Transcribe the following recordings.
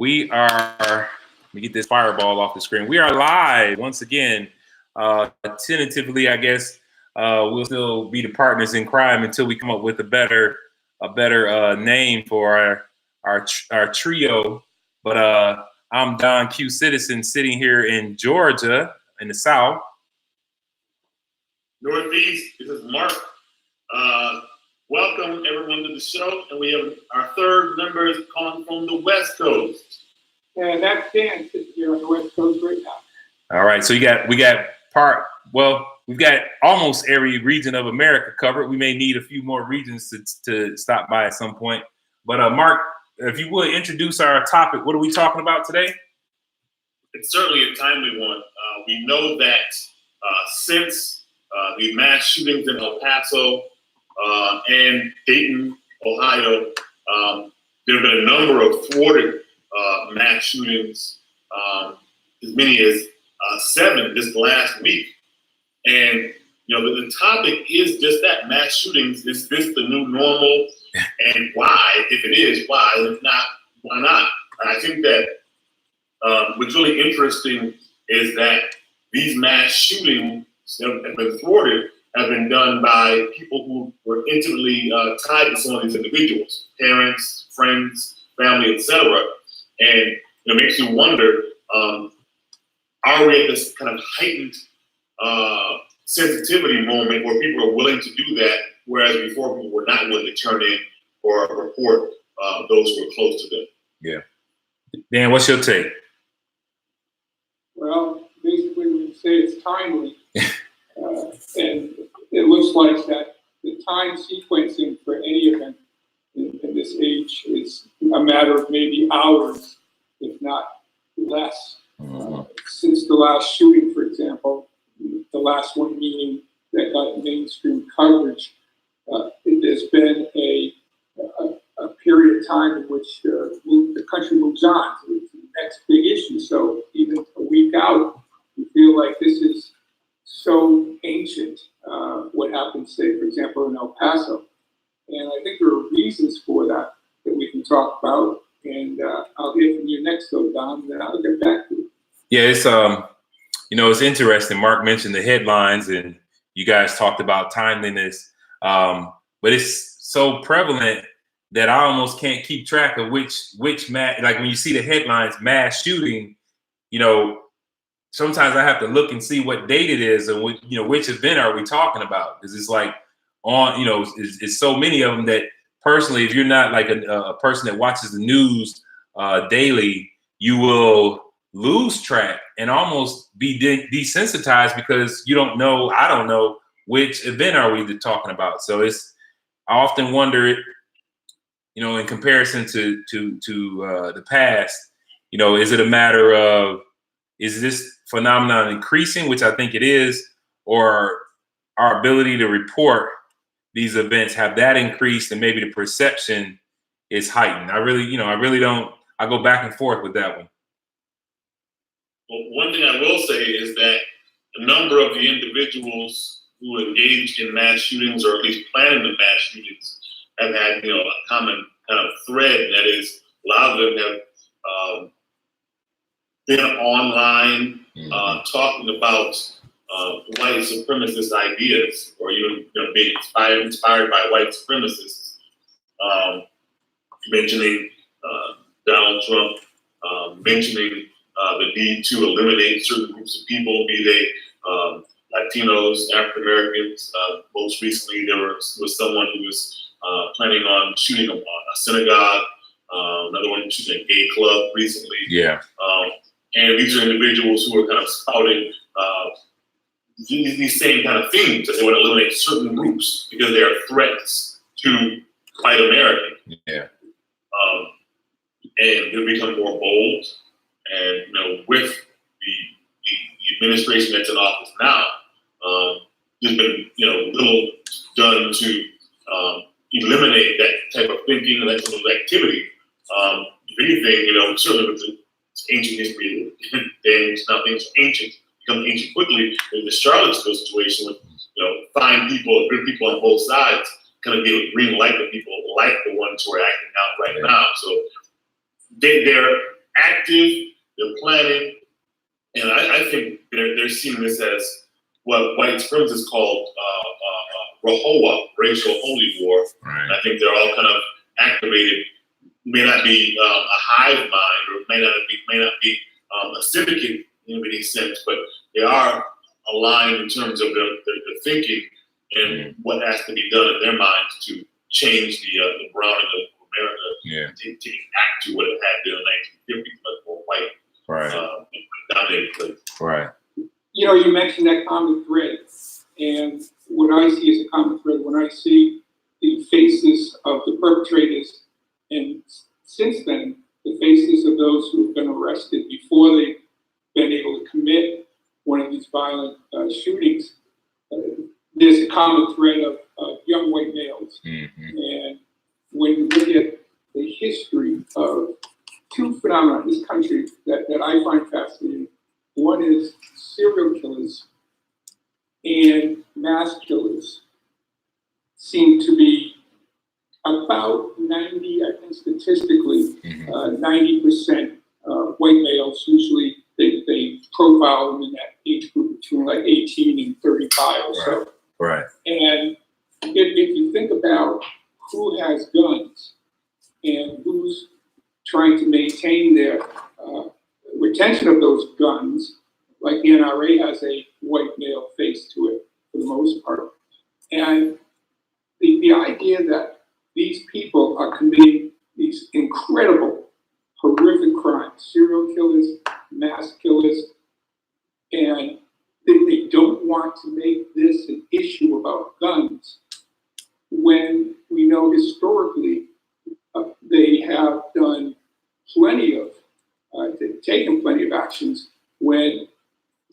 We are, let me get this fireball off the screen. We are live once again. Tentatively, I guess we'll still be the partners in crime until we come up with a better name for our trio. But I'm Don Q Citizen, sitting here in Georgia in the South. Northeast, this is Mark. Welcome everyone to the show, and we have our third members calling from the West Coast. And that's Dan sitting here on the West Coast right now. All right, so we've got almost every region of America covered. We may need a few more regions to stop by at some point. But Mark, if you would introduce our topic, what are we talking about today? It's certainly a timely one. We know that since the mass shootings in El Paso and Dayton, Ohio, there have been a number of thwarted mass shootings, as many as 7 this last week. And the topic is just that: mass shootings. Is this the new normal? And why? If it is, why? If not, why not? And I think that what's really interesting is that these mass shootings that have been thwarted have been done by people who were intimately tied to some of these individuals, parents, friends, family, etc. And it makes you wonder, are we at this kind of heightened sensitivity moment where people are willing to do that, whereas before people were not willing to turn in or report those who were close to them? Yeah. Dan, what's your take? Well, basically we say it's timely. And it looks like that the time sequencing for any event in this age is a matter of maybe hours, if not less. Since the last shooting, for example, the last one meaning that got mainstream coverage, there's been a period of time in which the country moves on to the next big issue. So even a week out, we feel like this is so ancient, what happened, say, for example, in El Paso. And I think there are reasons for that we can talk about. And I'll hear from you next, though, Don, and then I'll get back to you. Yeah, it's it's interesting. Mark mentioned the headlines, and you guys talked about timeliness. But it's so prevalent that I almost can't keep track of which mass. Like when you see the headlines, mass shooting, sometimes I have to look and see what date it is and which event are we talking about, because it's like it's so many of them that personally, if you're not like a person that watches the news daily, you will lose track and almost be desensitized because I don't know which event are we talking about. So I often wonder, in comparison to the past, is it a matter of, is this phenomenon increasing, which I think it is, or our ability to report these events, have that increased and maybe the perception is heightened? I go back and forth with that one. Well, one thing I will say is that a number of the individuals who engaged in mass shootings, or at least planning the mass shootings, have had a common kind of thread, and that is a lot of them have been online talking about white supremacist ideas, or even being inspired by white supremacists, mentioning Donald Trump, mentioning the need to eliminate certain groups of people, be they Latinos, African Americans. Most recently, there was someone who was planning on shooting a synagogue, another one shooting a gay club recently. Yeah. And these are individuals who are kind of spouting these same kind of themes, that they want to eliminate certain groups because they are threats to white America. Yeah. And they've become more bold. And with the administration that's in office now, there's been little done to eliminate that type of thinking and that type of activity. If anything, certainly with the ancient history, things ancient become ancient quickly. In the Charlottesville situation, with fine people, good people on both sides, kind of give a green light to people like the ones who are acting out right now. So they're active, they're planning, and I think they're seeing this as what white supremacists called RHOWA, racial holy war. Right. And I think they're all kind of activated. May not be a hive mind, or may not be a syndicate in any sense, but they are aligned in terms of their thinking and what has to be done in their minds to change the browning of America, taking back to what it had been in the 1950s, much more white, dominated place. Right. You know, you mentioned that common thread, and what I see as a common thread, when I see the faces of the perpetrators, and since then, the faces of those who have been arrested before they've been able to commit one of these violent shootings, there's a common thread of young white males. Mm-hmm. And when you look at the history of two phenomena in this country that I find fascinating, one is serial killers and mass killers seem to be about 90, I think statistically, 90% white males. Usually they profile them in that age group between like 18 and 35 or so. Right. And if you think about who has guns and who's trying to maintain their retention of those guns, like the NRA has a white male face to it for the most part. And the idea that these people are committing these incredible, horrific crimes, serial killers, mass killers, and they don't want to make this an issue about guns when we know historically they have done plenty of, they've taken plenty of actions when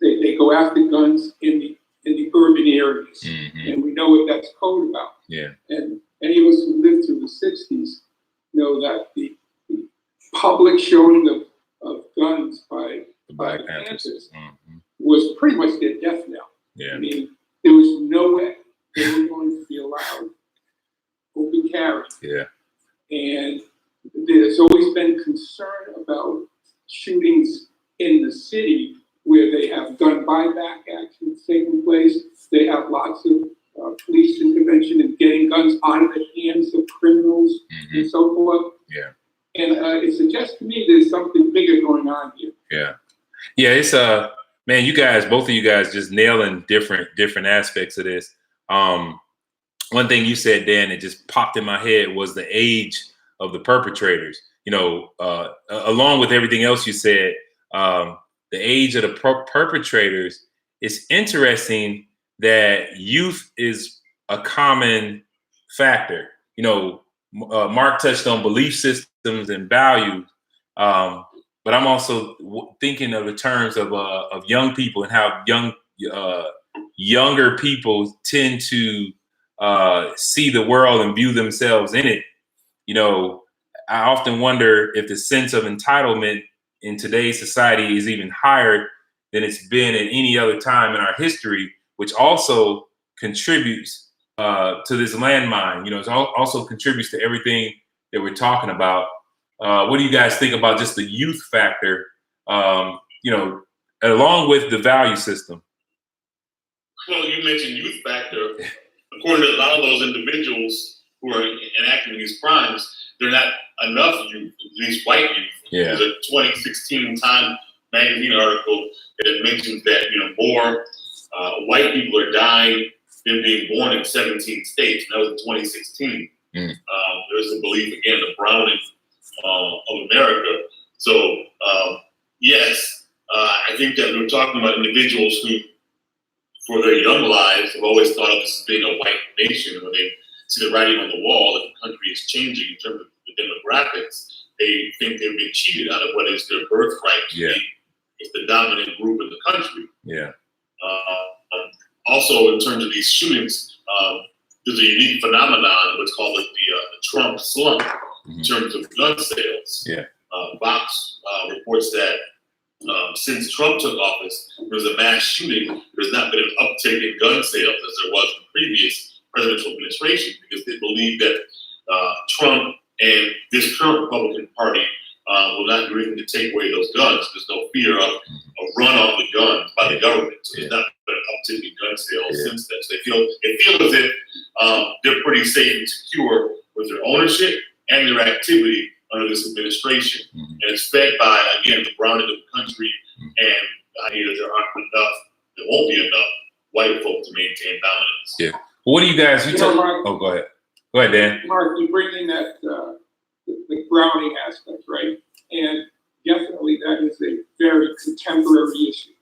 they go after guns in the urban areas. Mm-hmm. And we know what that's code about. Yeah. And any of us who lived through the 60s know that the public showing of guns by Black Panthers mm-hmm. was pretty much their death knell. Yeah. I mean, there was no way they were going to be allowed open carry. Yeah. And there's always been concern about shootings in the city where they have gun buyback actions taking place. They have lots of police intervention and getting guns out of the hands of criminals Mm-hmm. and so forth. Yeah. And it suggests to me there's something bigger going on here. Yeah. Yeah, it's man, you guys, both of you guys just nailing different aspects of this. One thing you said, Dan, that just popped in my head was the age of the perpetrators. You know, along with everything else you said, the age of the perpetrators, it's interesting that youth is a common factor. You know, Mark touched on belief systems and values, but I'm also thinking of the terms of young people and how younger people tend to see the world and view themselves in it. You know, I often wonder if the sense of entitlement in today's society is even higher than it's been at any other time in our history, which also contributes to this landmine. You know, it also contributes to everything that we're talking about. What do you guys think about just the youth factor, you know, along with the value system? Well, you mentioned youth factor. According to a lot of those individuals who are enacting these crimes, they're not enough youth, at least white youth. Yeah. There's a 2016 Time magazine article that mentions that, you know, more white people are dying than being born in 17 states. And that was in 2016. There's a belief, again, the browning of America. So, yes, I think that we're talking about individuals who, for their young lives, have always thought of this as being a white nation. When they see the writing on the wall that the country is changing in terms of the demographics, they think they've been cheated out of what is their birthright to be. It's the dominant group in the country. Yeah. Also, in terms of these shootings, there's a unique phenomenon, what's called the Trump slump, in terms of gun sales. Yeah. Vox reports that since Trump took office, there was a mass shooting. There's not been an uptick in gun sales as there was in previous presidential administrations, because they believe that Trump and this current Republican Party will not do anything to take away those guns. There's no fear of a run on the guns by the government. So there's not been an uptick in gun sales since then. So they feel as if they're pretty safe and secure with their ownership and their activity under this administration. And it's fed by, again, the grounding of the country and the idea that there won't be enough white folk to maintain dominance. Yeah. Well, what do you guys, Mark, oh, go ahead. Go ahead, Dan. Mark, you bring in that, the grounding aspect, right? And definitely that is a very contemporary issue.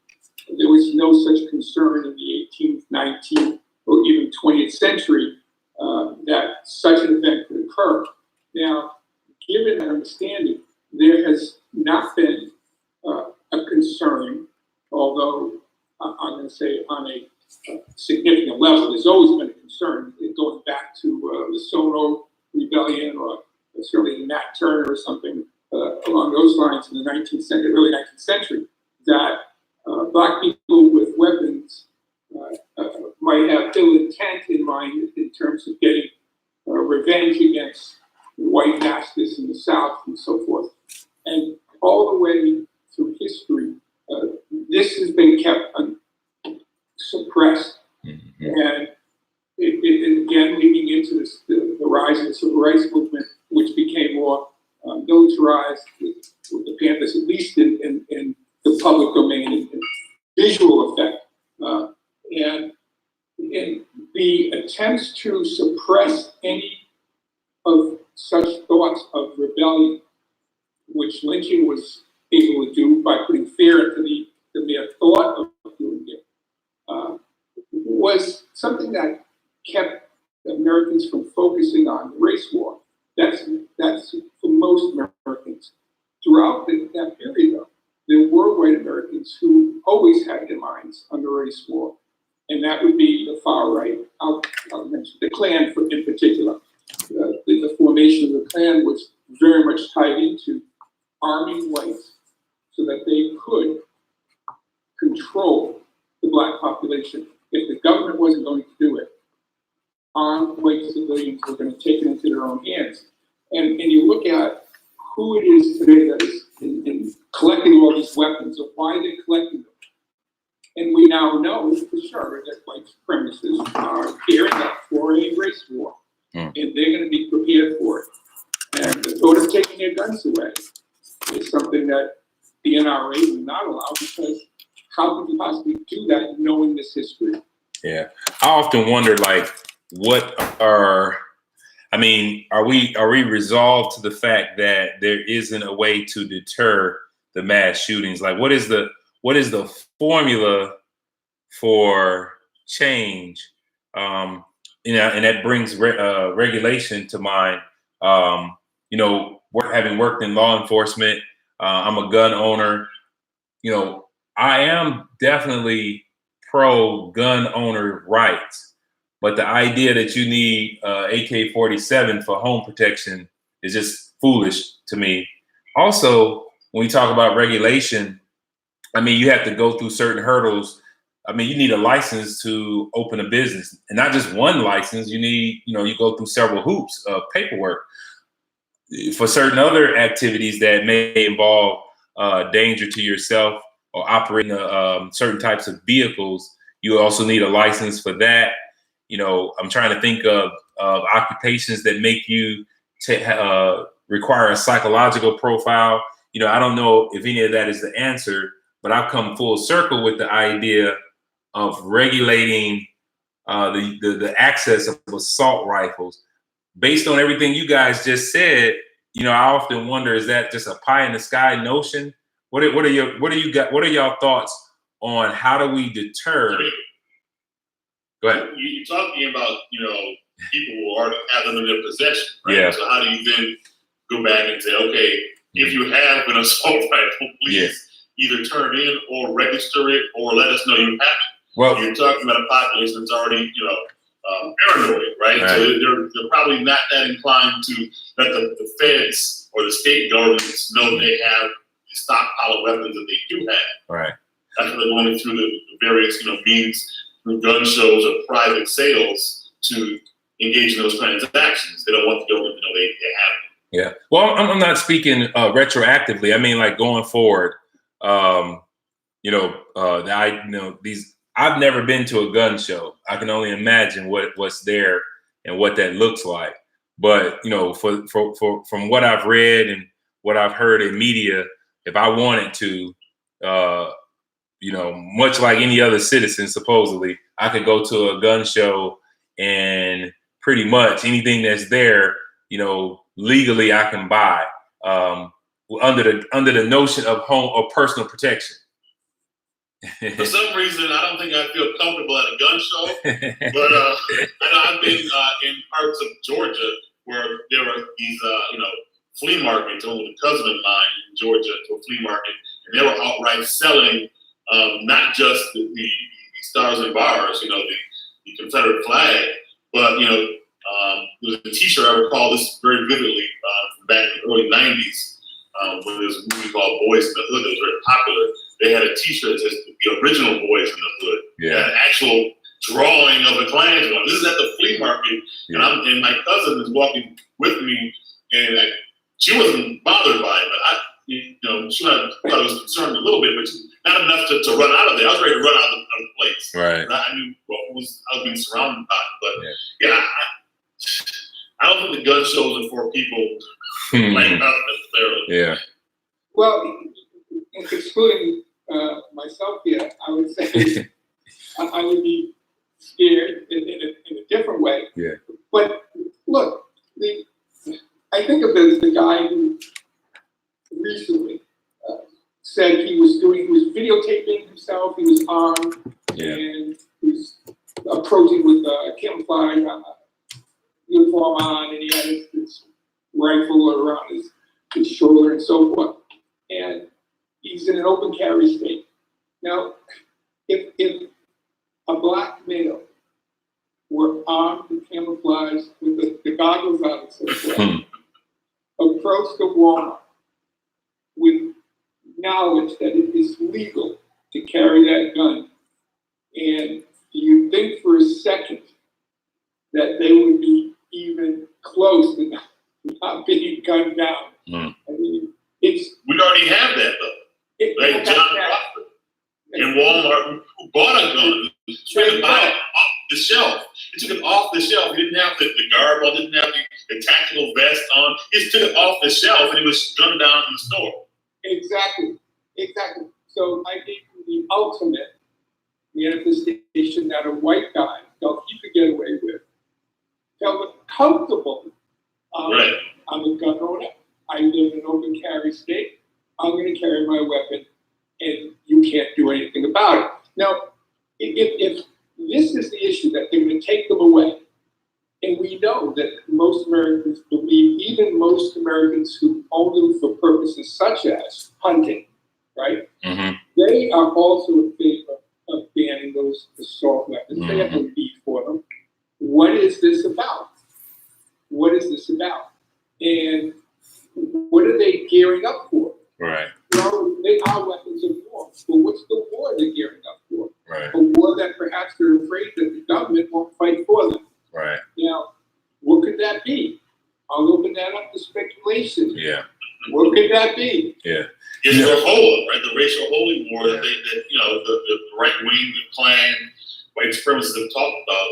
There was no such concern in the 18th, 19th, or even 20th century that such an event could occur. Now, given that understanding, there has not been a concern, although I'm going to say on a significant level, there's always been a concern going back to the Sono Rebellion, or certainly Nat Turner or something along those lines in the 19th century, early 19th century, that Black people with weapons might have ill intent in mind in terms of getting revenge against white masters in the South and so forth. And all the way through history, this has been kept suppressed. And it again, leading into this, the rise of the civil rights movement, which became more militarized with the Panthers, at least in the public domain and visual effect. And the attempts to suppress any of such thoughts of rebellion, which lynching was able to do by putting fear into the mere thought of doing it, was something that kept Americans from focusing on the race war. That's for most Americans. Throughout that period, though, there were white Americans who always had their minds on the race war, and that would be the far right. I'll mention the Klan in particular. The formation of the Klan was very much tied into arming whites so that they could control the Black population. If the government wasn't going to do it, armed white civilians were going to take it into their own hands. And you look at who it is today that is in collecting all these weapons, or why they're collecting them. And we now know for sure that white supremacists are gearing up for a race war. And they're going to be prepared for it. And the thought of taking their guns away is something that the NRA would not allow, because how could you possibly do that knowing this history? Yeah. I often wonder, like, are we resolved to the fact that there isn't a way to deter the mass shootings? Like, what is the formula for change? And that brings regulation to mind. Having worked in law enforcement, I'm a gun owner. I am definitely pro gun owner rights, but the idea that you need AK-47 for home protection is just foolish to me. Also, when we talk about regulation, you have to go through certain hurdles. You need a license to open a business, and not just one license. You need, you go through several hoops of paperwork. For certain other activities that may involve danger to yourself or operating certain types of vehicles, you also need a license for that. I'm trying to think of occupations that make you require a psychological profile. I don't know if any of that is the answer, but I've come full circle with the idea of regulating the access of assault rifles. Based on everything you guys just said, I often wonder, is that just a pie in the sky notion? What are y'all thoughts on how do we deter? Go ahead. You're talking about, people who already have them in their possession, right? Yeah. So how do you then go back and say, okay, if you have an assault rifle, please either turn in or register it or let us know you have it. Well, you're talking about a population that's already, paranoid, right? So they're probably not that inclined to let the feds or the state governments know they have the stockpile of weapons that they do have. Right. That's why they're going through the various, means through gun shows or private sales to engage in those transactions. They don't want the government to know they have Yeah. Well, I'm not speaking retroactively. I mean, like going forward. I've never been to a gun show. I can only imagine what's there and what that looks like. But from what I've read and what I've heard in media, if I wanted to, much like any other citizen, supposedly, I could go to a gun show and pretty much anything that's there, legally I can buy under the notion of home or personal protection. For some reason, I don't think I feel comfortable at a gun show, but I know I've been in parts of Georgia where there were these, flea markets. I went with a cousin of mine in Georgia to a flea market, and they were outright selling not just the stars and bars, the Confederate flag, but there was a T-shirt I recall this very vividly from back in the early '90s when there was a movie called Boys in the Hood that was very popular. They had a T-shirt that says the original Boys in the Hood. Yeah. They had an actual drawing of the Klansman. This is at the flea market, yeah. and my cousin is walking with me, and she wasn't bothered by it, but she thought I was concerned a little bit, but not enough to run out of there. I was ready to run out of the place. Right. I knew I was being surrounded by it, but I don't think the gun shows are for people like us necessarily. Yeah. Well, excluding myself here, I would say I would be scared in a different way. Yeah. But look, I think of the guy who recently said he was videotaping himself. He was armed, and he was approaching with a camouflage uniform on, and he had his rifle around his shoulder and so forth. And he's in an open carry state. Now, if a black male were armed and camouflaged with the goggles on and so forth, approached the Walmart with knowledge that it is legal to carry that gun, and do you think for a second that they would be even close to not being gunned down? I mean, we already have that though. Like John Crawford in Walmart who bought a gun, tried to buy it off the shelf. He took it off the shelf. He didn't have the garb on, didn't have the tactical vest on. He just took it off the shelf and he was gunned down in the store. Exactly. So I think the ultimate manifestation that a white guy felt he could get away with, felt comfortable. Right. I'm a gun owner. I live in an open carry state. I'm going to carry my weapon, and you can't do anything about it. Now, if this is the issue that they're going to take them away, and we know that most Americans believe, even most Americans who own them for purposes such as hunting, right? Mm-hmm. They are also in favor of banning those assault weapons. Mm-hmm. They have no need for them. What is this about? And what are they gearing up for? Right. Well, they are weapons of war. But what's the war they're gearing up for? Right. A war that perhaps they're afraid that the government won't fight for them. Right. Now, what could that be? I'll open that up to speculation. Yeah. What could that be? Yeah. It's the whole, right? The racial holy war that the right wing, the Klan, white supremacists have talked about,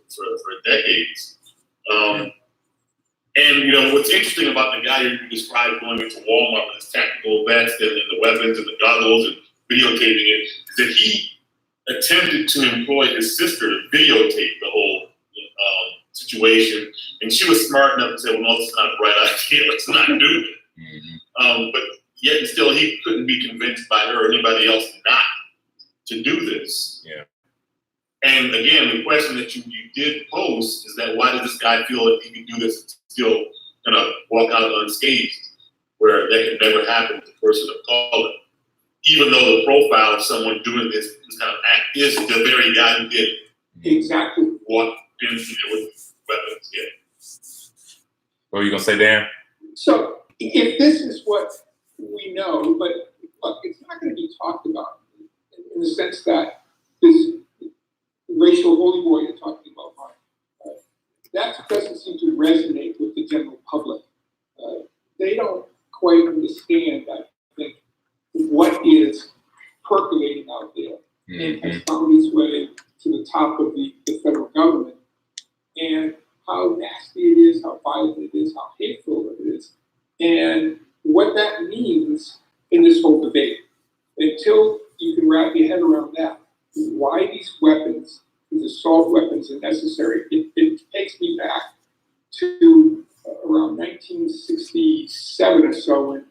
for decades. And what's interesting about the guy you described going into Walmart with his tactical vest and the weapons and the goggles and videotaping it, is that he attempted to employ his sister to videotape the whole situation, and she was smart enough to say, "Well, no, it's not a bright idea. Let's not do it." Mm-hmm. But yet, and still, he couldn't be convinced by her or anybody else not to do this. Yeah. And again, the question that you did pose is that why does this guy feel like he can do this and still kind of walk out unscathed, where that could never happen to a person of color, even though the profile of someone doing this kind of act is the very guy who did it. Exactly. Walked in with weapons, yeah. What were you going to say, Dan? So, if this is what we know, but look, it's not going to be talked about in the sense that this racial holy war you're talking about, Mark, that doesn't seem to resonate with the general public. percolating out there and Mm-hmm. has found its way to the top of the federal government. And how nasty it is, how violent it is, how hateful it is, and what that means in this whole debate. Until you can wrap your head around that, why these weapons, these assault weapons are necessary, it takes me back to around 1967 or so when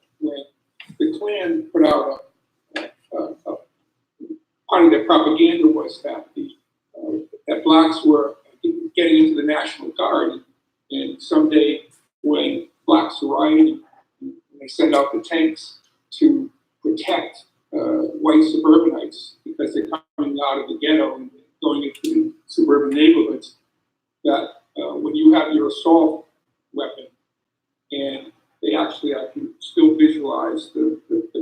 the Klan put out part of their propaganda was that that blacks were getting into the National Guard, and someday when blacks are rioting, they send out the tanks to protect white suburbanites because they're coming out of the ghetto and going into the suburban neighborhoods, that when you have your assault weapon, and I can still visualize the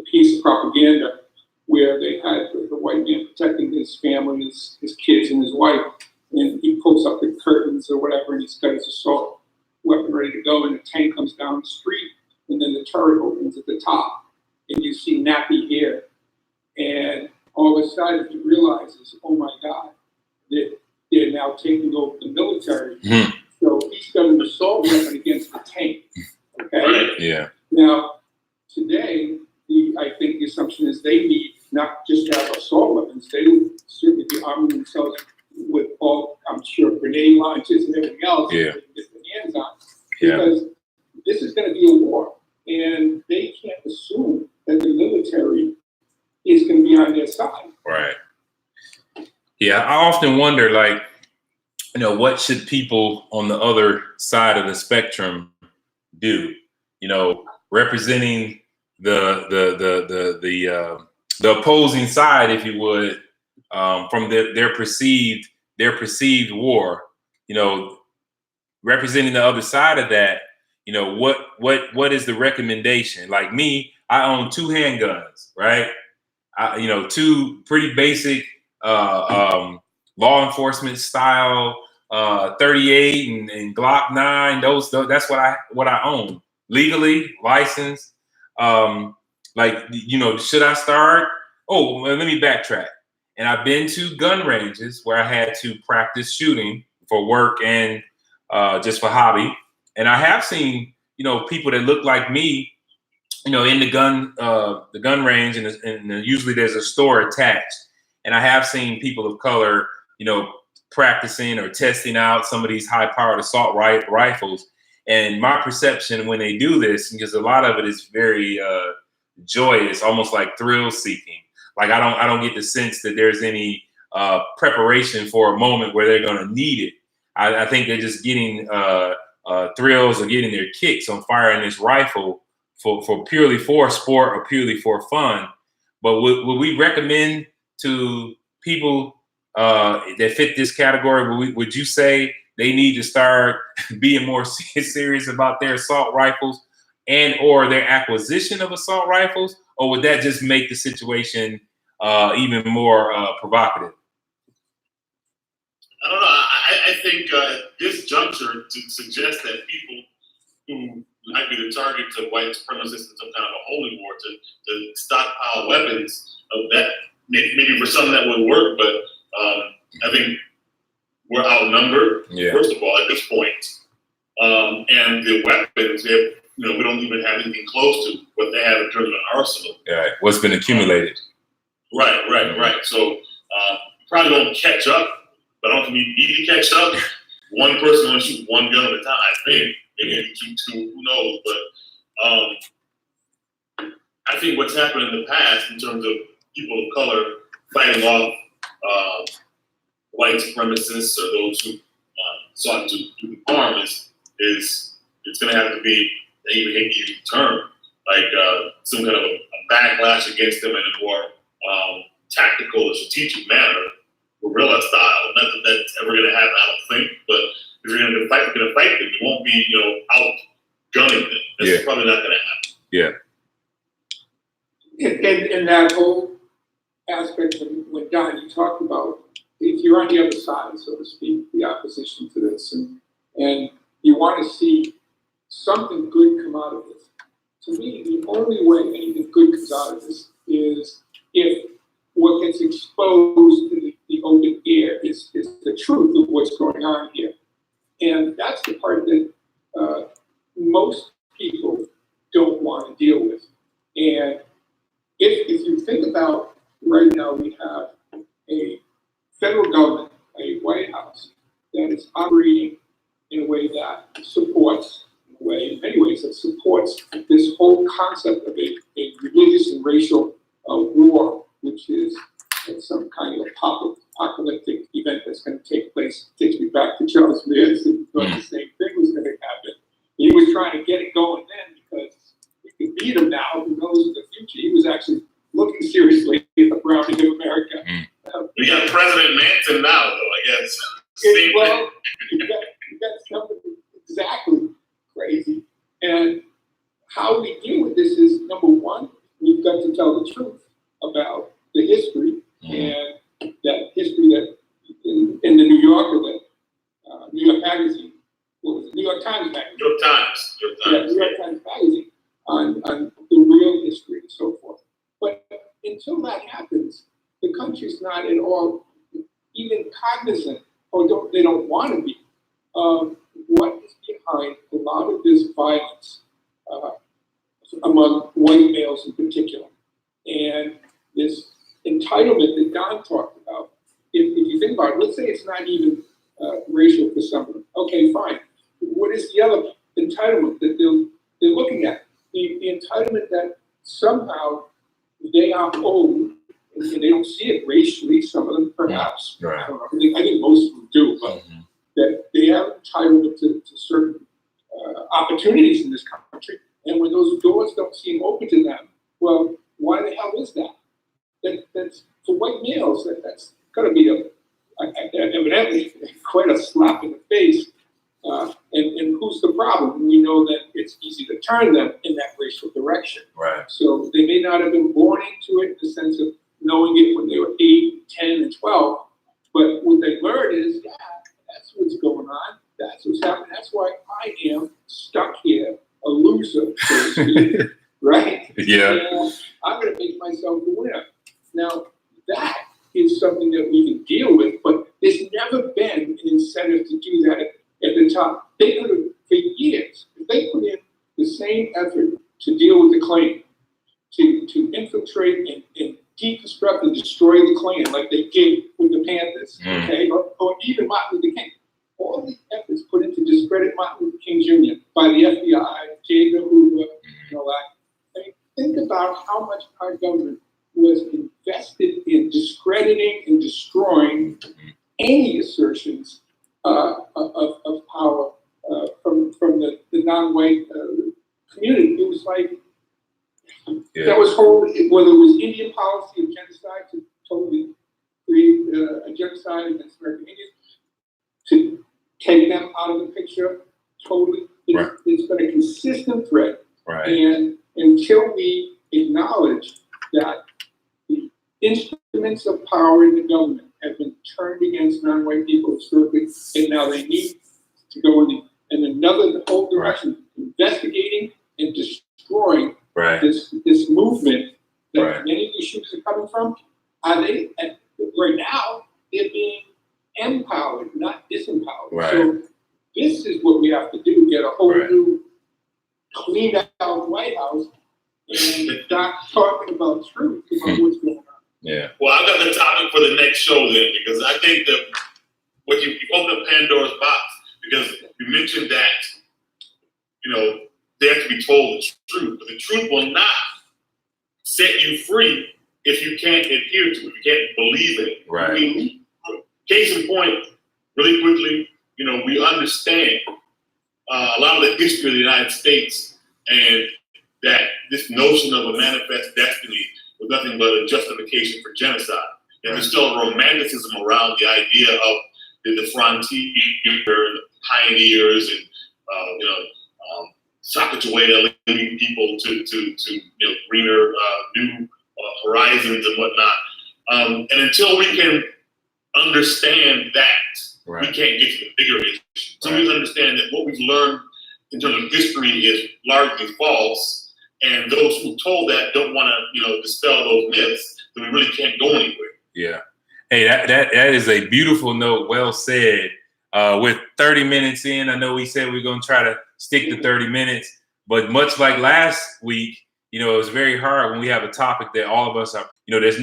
piece of propaganda where they had the white man protecting his family, his kids, and his wife, and he pulls up the curtains or whatever, and he's got his assault weapon ready to go, and the tank comes down the street, and then the turret opens at the top, and you see nappy hair, and all of a sudden he realizes, oh my God, that they're now taking over the military. Mm-hmm. So he's got an assault weapon against the tank. Okay. Yeah. Now, today, I think the assumption is they need not just to have assault weapons, they would certainly be arming themselves with all, I'm sure, grenade launchers and everything else Yeah. that they can get their hands on. Yeah. Because this is going to be a war, and they can't assume that the military is going to be on their side. Right. Yeah, I often wonder, like, what should people on the other side of the spectrum do? Representing the opposing side, if you would, from their perceived war. Representing the other side of that. What is the recommendation? Like me, I own 2 handguns, right? Two pretty basic law enforcement style 38 and Glock 9. That's what I own, legally licensed. Should I start? Oh, well, let me backtrack. And I've been to gun ranges where I had to practice shooting for work and just for hobby. And I have seen, people that look like me, in the gun range, and usually there's a store attached. And I have seen people of color, practicing or testing out some of these high-powered assault rifles. And my perception when they do this, because a lot of it is very joyous, almost like thrill-seeking. Like I don't get the sense that there's any preparation for a moment where they're going to need it. I think they're just getting thrills or getting their kicks on firing this rifle for purely for sport or purely for fun. But would we recommend to people that fit this category, would you say they need to start being more serious about their assault rifles and or their acquisition of assault rifles? Or would that just make the situation even more provocative? I don't know. I think this juncture to suggest that people who might be the target to white supremacists in some kind of a holy war to stockpile weapons of that, maybe for some that would work, but I think we're outnumbered, first of all, at this point. And the weapons, we don't even have anything close to what they have in terms of an arsenal. Right. What's been accumulated. Right. So probably won't catch up, but I don't think we need to catch up. One person will shoot one gun at a time, I think. Maybe shoot 2, who knows? But I think what's happened in the past in terms of people of color fighting off white supremacists or those who sought to do harm is it's going to have to be, I even hate to use the term, like some kind of a backlash against them in a more tactical or strategic manner, guerrilla style. Not that that's ever going to happen, I don't think, but if you're going to fight them. You won't be, out gunning them. That's probably not going to happen. Yeah. And that whole aspect when Don, you talked about if you're on the other side, so to speak, the opposition to this, and you want to see something good come out of this. To me, the only way anything good comes out of this is if exposed to the open air is the truth of what's going on here. And that's the part that most people don't want to deal with. And if you think about right now, we have a federal government, a White House, that is operating in a way that supports, in many ways, that supports this whole concept of a religious and racial war, which is some kind of apocalyptic event that's going to take place. Takes me back to Charles Manson, but the same thing was going to happen. He was trying to get it going then because we could beat him now. Who knows in the future? He was actually looking seriously at the browning of America. We got President Manson now, though, I guess. Well, you got something exactly crazy. And how we deal with this is, number one, we've got to tell the truth about the history, and that history that in the New Yorker, that New York Magazine, what was it? New York Times Magazine. New York Times. Yeah, New York Times Magazine on the real history and so forth. But until that happens, the country's not at all even cognizant, or they don't want to be, what is behind a lot of this violence among white males in particular. And this entitlement that Don talked about, if you think about it, let's say it's not even racial for someone. Okay, fine. What is the other entitlement that they're looking at? The entitlement that somehow they are owed, and they don't see it racially, some of them perhaps. Right. I think most of them do, but that they have entitlement to certain opportunities in this country. And when those doors don't seem open to them, well, why the hell is that? That's for white males, that's got to be evidently quite a slap in the face. And who's the problem? We know that it's easy to turn them in that racial direction. Right. So they may not have been born into it in the sense of knowing it when they were 8, 10, and 12, but what they learned is, yeah, that's what's going on. That's what's happening. That's why I am stuck here, a loser, so to speak, right? Yeah. And I'm going to make myself a winner. Now, that is something that we can deal with, but there's never been an incentive to do that at the top. They could have, for years, if they put in the same effort to deal with the Klan, to infiltrate and deconstruct and destroy the Klan like they did with the Panthers, okay, or even Martin Luther King. All the efforts put into discredit Martin Luther King Jr. by the FBI, J. Edgar Hoover, and all that. I mean, think about how much our government was invested in discrediting and destroying any assertions of power from the non-white community. It was like, that was whole, whether it was Indian policy of genocide to totally create a genocide against American Indians, to take them out of the picture totally. It's been a consistent threat. Right. And until we acknowledge that the instruments of power in the government have been turned against non-white people historically, and now they need to go in another whole direction, investigating and destroying this movement that many of the issues are coming from. Are they, right now, they're being empowered, not disempowered. Right. So this is what we have to do, get a whole new, cleaned out White House and start talking about truth, about what's going on. Yeah. Well, I've got the topic for the next show then, because I think that what you open up Pandora's box, because you mentioned that, they have to be told the truth, but the truth will not set you free if you can't adhere to it, if you can't believe in it. Right. I mean, case in point, really quickly, we understand a lot of the history of the United States, and that this notion of a manifest destiny was nothing but a justification for genocide. And there's still a romanticism around the idea of the frontier, the pioneers, and Sacagawea leading people to greener, new horizons and whatnot. And until we can understand that, we can't get to the bigger issue. So we understand that what we've learned in terms of history is largely false, and those who told that don't want to, dispel those myths, then we really can't go anywhere. Yeah. Hey, that is a beautiful note. Well said. With 30 minutes in, I know we said we're going to try to stick to 30 minutes, but much like last week, you know, it's very hard when we have a topic that all of us are, you know, there's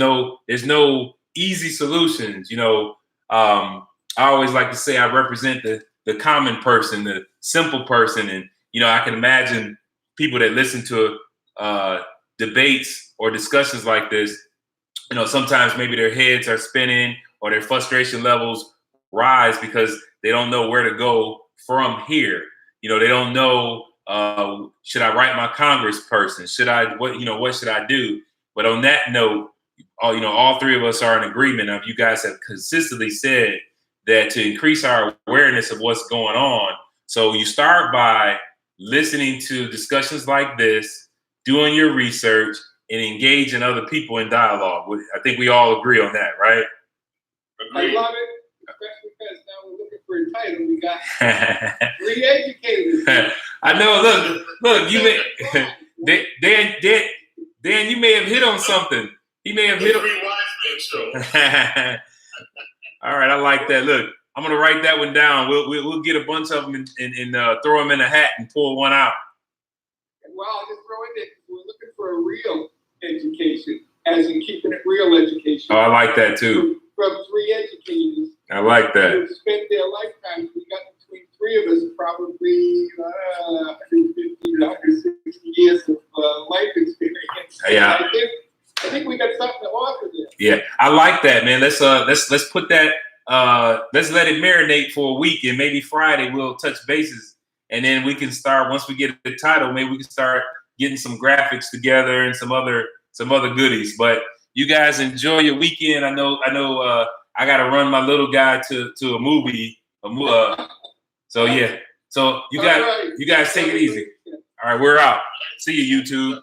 no easy solutions. You know, I always like to say I represent the common person, the simple person. And, you know, I can imagine people that listen to debates or discussions like this, you know, sometimes maybe their heads are spinning or their frustration levels rise because they don't know where to go from here. You know, they don't know, should I write my congressperson? What should I do? But on that note, all three of us are in agreement of, you guys have consistently said that to increase our awareness of what's going on. So you start by listening to discussions like this, doing your research, and engaging other people in dialogue. I think we all agree on that, right? I love it, especially because now we're looking for a title. We got re-educators. I know. Look. You may Dan. You may have hit on something. He may have hit on. All right, I like that. Look, I'm gonna write that one down. We'll get a bunch of them and throw them in a hat and pull one out. Well, I'll just throw in there. We're looking for a real education, as in keeping it real education. Oh, I like that too. From three educators. I like that. Who spent their lifetime. We got between three of us probably 150 to 160 years of life experience. Yeah. I think we got something to offer there. Yeah, I like that, man. Let's put that. Let's let it marinate for a week, and maybe Friday we'll touch bases, and then we can start. Once we get the title, maybe we can start getting some graphics together and some other goodies. But you guys enjoy your weekend. I know. I got to run my little guy to a movie. So yeah. So you guys take it easy. All right, we're out. See you, YouTube.